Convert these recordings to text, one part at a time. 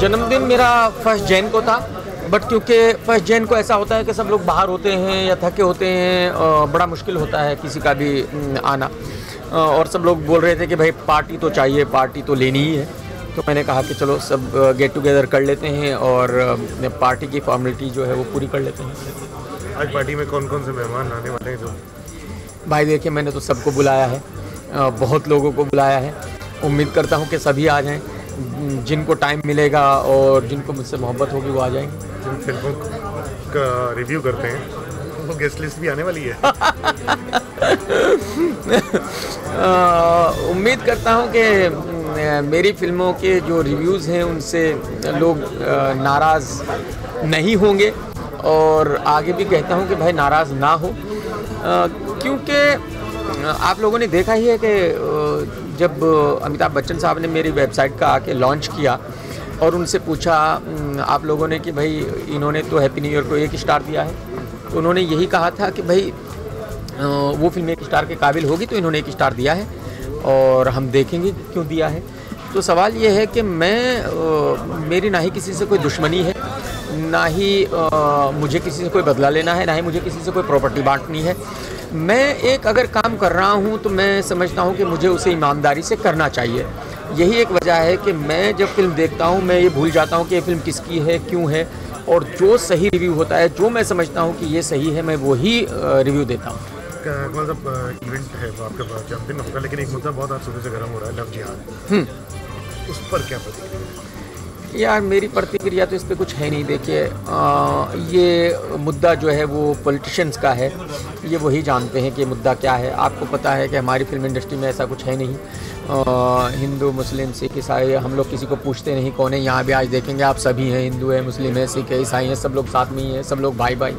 जन्मदिन मेरा 1 जैन को था, बट क्योंकि 1 जैन को ऐसा होता है कि सब लोग बाहर होते हैं या थके होते हैं, बड़ा मुश्किल होता है किसी का भी आना, और सब लोग बोल रहे थे कि भाई पार्टी तो चाहिए, पार्टी तो लेनी ही है। तो मैंने कहा कि चलो सब गेट टुगेदर कर लेते हैं और पार्टी की फॉर्मेलिटी जो है वो पूरी कर लेते हैं। आज पार्टी में कौन कौन से मेहमान आने वाले हैं? जो भाई देखिए, मैंने तो सबको बुलाया है, बहुत लोगों को बुलाया है। उम्मीद करता हूँ कि सभी आ जाएं, जिनको टाइम मिलेगा और जिनको मुझसे मोहब्बत होगी वो आ जाएंगे। जिन फिल्मों का रिव्यू करते हैं वो गेस्ट लिस्ट भी आने वाली है। उम्मीद करता हूँ कि मेरी फिल्मों के जो रिव्यूज़ हैं उनसे लोग नाराज़ नहीं होंगे, और आगे भी कहता हूँ कि भाई नाराज़ ना हो, क्योंकि आप लोगों ने देखा ही है कि जब अमिताभ बच्चन साहब ने मेरी वेबसाइट का आके लॉन्च किया और उनसे पूछा आप लोगों ने कि भाई इन्होंने तो हैप्पी न्यू ईयर को 1 स्टार दिया है, तो उन्होंने यही कहा था कि भाई वो फिल्म 1 स्टार के काबिल होगी, तो इन्होंने 1 स्टार दिया है और हम देखेंगे क्यों दिया है। तो सवाल ये है कि मेरी ना ही किसी से कोई दुश्मनी है, ना ही मुझे किसी से कोई बदला लेना है, ना ही मुझे किसी से कोई प्रॉपर्टी बांटनी है। मैं एक अगर काम कर रहा हूँ तो मैं समझता हूँ कि मुझे उसे ईमानदारी से करना चाहिए। यही एक वजह है कि मैं जब फिल्म देखता हूँ मैं ये भूल जाता हूँ कि ये फिल्म किसकी है, क्यों है, और जो सही रिव्यू होता है, जो मैं समझता हूँ कि ये सही है, मैं वही रिव्यू देता हूँ। मतलब इवेंट है वो आपका जन्मदिन होगा, लेकिन एक मुद्दा बहुत आज सुबह से गर्म हो रहा है, लव जिहाद। उस पर क्या प्रतिक्रिया? यार मेरी प्रतिक्रिया तो इस पर कुछ है नहीं। देखिए, ये मुद्दा जो है वो पॉलिटिशियंस का है, ये वही जानते हैं कि मुद्दा क्या है। आपको पता है कि हमारी फिल्म इंडस्ट्री में ऐसा कुछ है नहीं। हिंदू, मुस्लिम, सिख, ईसाई, हम लोग किसी को पूछते नहीं कौन है। यहाँ भी आज देखेंगे आप, सभी हैं, हिंदू है, मुस्लिम है, सिख है, ईसाई हैं, सब लोग साथ में ही हैं, सब लोग भाई भाई।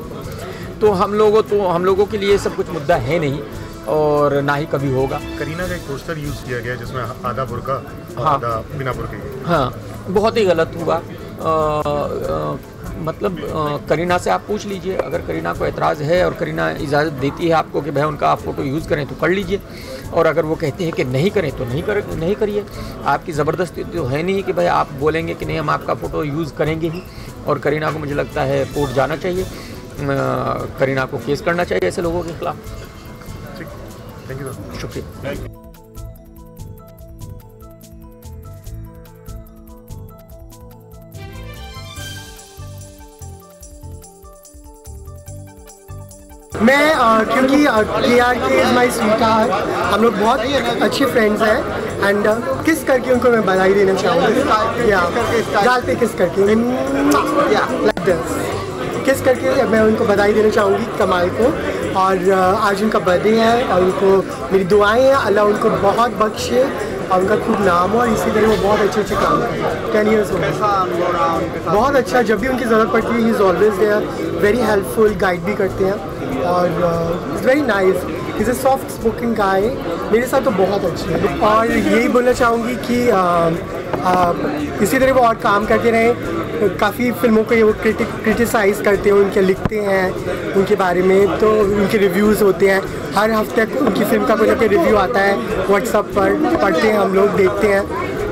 तो हम लोगों के लिए सब कुछ मुद्दा है नहीं, और ना ही कभी होगा। करीना का एक पोस्टर यूज़ किया गया जिसमें आधा बुर्का, हाँ, आधा बिना बुर्के। हाँ, बहुत ही गलत हुआ। मतलब करीना से आप पूछ लीजिए, अगर करीना को एतराज़ है और करीना इजाज़त देती है आपको कि भाई उनका आप फ़ोटो यूज़ करें तो कर लीजिए, और अगर वो कहते हैं कि नहीं करें तो नहीं करिए। आपकी ज़बरदस्ती तो है नहीं कि भाई आप बोलेंगे कि नहीं हम आपका फ़ोटो यूज़ करेंगे ही। और करीना को मुझे लगता है कोर्ट जाना चाहिए, करीना को केस करना चाहिए ऐसे लोगों के खिलाफ। थैंक यू सर, शुक्रिया। मैं क्योंकि KRK इज़ माई स्वीटहार्ट, हम लोग बहुत अच्छे फ्रेंड्स हैं, एंड किस करके उनको मैं बधाई देना चाहूँगी। गाल पे किस करके, लाइक दिस, किस करके मैं उनको बधाई देना चाहूँगी कमाल को। और आज उनका बर्थडे है और उनको मेरी दुआएं हैं, अल्लाह उनको बहुत बख्शे और उनका खूब नाम हो, और इसी तरह वो बहुत अच्छे काम करें। 10 ईयर्स हो गए, बहुत अच्छा। जब भी उनकी ज़रूरत पड़ती है he is always there, very helpful, guide भी करते हैं, और it's very nice. Is a soft spoken guy, मेरे साथ तो बहुत अच्छे है। और यही बोलना चाहूँगी कि इसी तरह वो और काम करते रहें। काफ़ी फिल्मों को ये वो क्रिटिसाइज़ करते हैं, उनके लिखते हैं उनके बारे में, तो उनके रिव्यूज़ होते हैं। हर हफ्ते उनकी फिल्म का कोई ना कोई रिव्यू आता है व्हाट्सएप पर, पढ़ते हैं हम लोग, देखते हैं,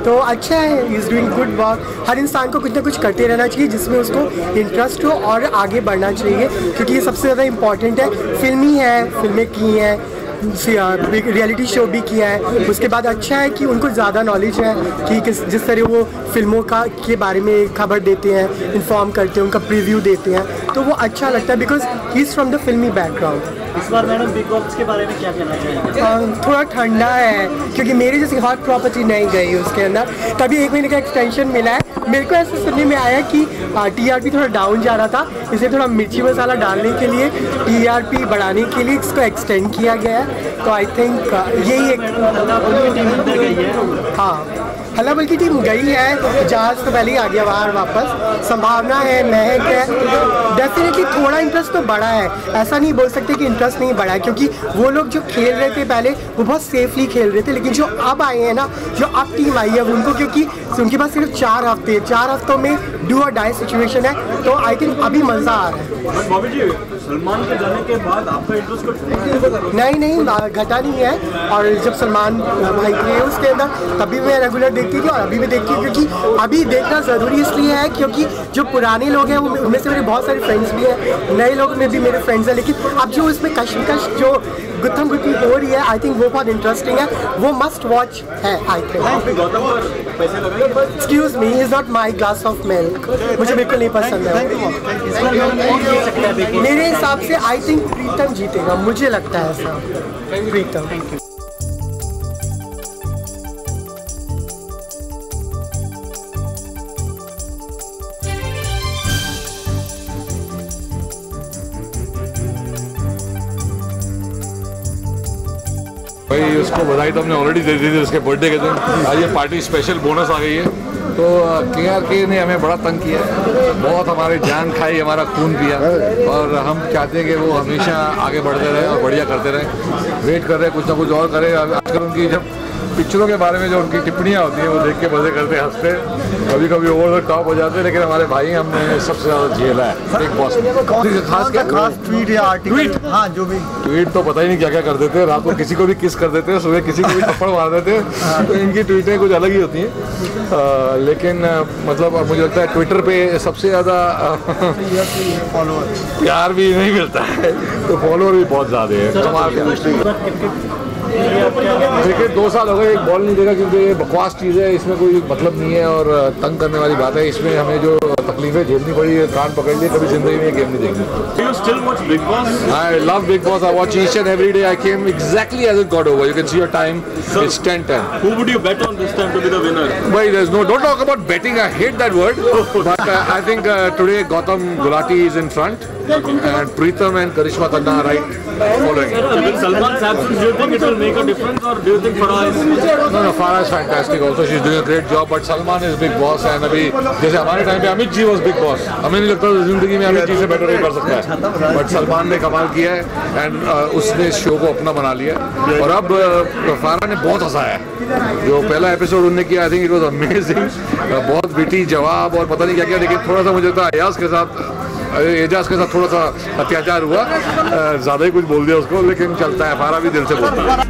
तो अच्छा है। Is doing good work. हर इंसान को कुछ ना कुछ करते रहना चाहिए जिसमें उसको इंटरेस्ट हो और आगे बढ़ना चाहिए, क्योंकि ये सबसे ज़्यादा इम्पॉर्टेंट है। फिल्मी है, फिल्में की हैं, रियलिटी शो भी किया है, उसके बाद अच्छा है कि उनको ज़्यादा नॉलेज है कि जिस तरह वो फिल्मों के बारे में खबर देते हैं, इन्फॉर्म करते हैं, उनका प्रीव्यू देते हैं, तो वो अच्छा लगता है because he is from the फिल्मी बैकग्राउंड। इस बार मैडम बिग बॉस के बारे में क्या कहना चाहिए? थोड़ा ठंडा है, क्योंकि मेरी जैसी हॉट प्रॉपर्टी नहीं गई उसके अंदर। तभी 1 महीने का एक्सटेंशन मिला है। मेरे को ऐसा सुनने में आया कि TRP थोड़ा डाउन जा रहा था, इसलिए थोड़ा मिर्ची मसाला डालने के लिए, TRP बढ़ाने के लिए इसको एक्सटेंड किया गया है। तो आई थिंक यही एक, हाँ, हल्लाबल की टीम गई है, जहाज तो पहले ही आ गया बाहर वापस। संभावना है, महक है, डेफिनेटली थोड़ा इंटरेस्ट तो बढ़ा है। ऐसा नहीं बोल सकते कि इंटरेस्ट नहीं बढ़ा है, क्योंकि वो लोग जो खेल रहे थे पहले वो बहुत सेफली खेल रहे थे, लेकिन जो अब आए हैं ना, जो अब टीम आई है उनको, क्योंकि उनके पास सिर्फ 4 हफ्ते, 4 हफ्तों में डू और डाई सिचुएशन है, तो आई थिंक अभी मज़ा आ रहा है। सलमान के जाने के बाद आपका इंटरेस्ट कुछ नहीं घटा नहीं है। और जब सलमान भाई थे उसके अंदर तभी मैं रेगुलर देखती थी और अभी भी देखती हूँ, क्योंकि अभी देखना ज़रूरी इसलिए है क्योंकि जो पुराने लोग हैं वो उनमें से मेरे बहुत सारे फ्रेंड्स भी हैं, नए लोग में भी मेरे फ्रेंड्स हैं, लेकिन अब जो इसमें कश्मकश जो गुत्थम गुत्थी हो रही है आई थिंक वो बहुत इंटरेस्टिंग है, वो मस्ट वॉच है I think. Excuse me, is not my glass of milk, मुझे बिल्कुल नहीं पसंद है। मेरे हिसाब से आई थिंक प्रीतम जीतेगा, मुझे लगता है ऐसा। प्रीतम। भाई उसको बधाई तो हमने ऑलरेडी दे दी थी उसके बर्थडे के दिन। आज ये पार्टी स्पेशल बोनस आ गई है। तो KRK ने हमें बड़ा तंग किया, बहुत हमारी जान खाई, हमारा खून पिया, और हम चाहते हैं कि वो हमेशा आगे बढ़ते रहे और बढ़िया करते रहे। वेट कर रहे हैं कुछ ना कुछ और करे। आजकल उनकी जब पिक्चरों के बारे में जो उनकी टिप्पणियाँ होती हैं वो देख के मजे करते हंसते, कभी कभी ओवर द टॉप हो जाते हैं, लेकिन हमारे भाई हमने सबसे ज़्यादा झेला है बिग बॉस। खास ट्वीट या आर्टिकल, हाँ जो भी ट्वीट तो पता ही नहीं क्या क्या कर देते हैं। रात को किसी को भी किस कर देते हैं, सुबह किसी को भी थप्पड़ मार देते हैं। तो इनकी ट्वीटें कुछ अलग ही होती हैं। लेकिन मतलब मुझे लगता है ट्विटर पे सबसे ज़्यादा प्यार भी नहीं मिलता है, तो फॉलोअर भी बहुत ज़्यादा है। कमाल क्रिकेट 2 साल हो गए, एक बॉल नहीं देगा क्योंकि ये बकवास चीज़ है, इसमें कोई मतलब नहीं है और तंग करने वाली बात है। इसमें हमें जो तकलीफें झेलनी पड़ी है, कान पकड़ लिए, कभी जिंदगी में गेम नहीं देखनी। You still watch Big Boss? I love Big Boss. I watch each and every day. I came exactly as it got over. You can see your time. It's 10-10. Who would you bet on this time to be the winner? But there's no. Don't talk about betting. I hate that word. But I think today Gautam Gulati is in front, and Preetham and Karishma Khanna are right following. With Salman's absence, do you think it will make a difference, or do you think Farah is? No, Farah is fantastic. Also, she's doing a great job. But Salman is Big Boss, and अभी जैसे हमारे time पे Amit ji was Big Boss. हमें नहीं लगता जिंदगी में अमित जी से बेटर नहीं कर सकता है। बट सलमान ने कमाल किया है, एंड उसने शो को अपना बना लिया। और अब फारा ने बहुत हंसाया है। जो पहला एपिसोड उन्होंने किया, I think it was amazing. बहुत विटी जवाब और पता नहीं क्या क्या, लेकिन थोड़ा सा मुझे लगता है एजाज के साथ थोड़ा सा अत्याचार हुआ, ज़्यादा ही कुछ बोल दिया उसको, लेकिन चलता है। फारा भी दिल से बोलता है।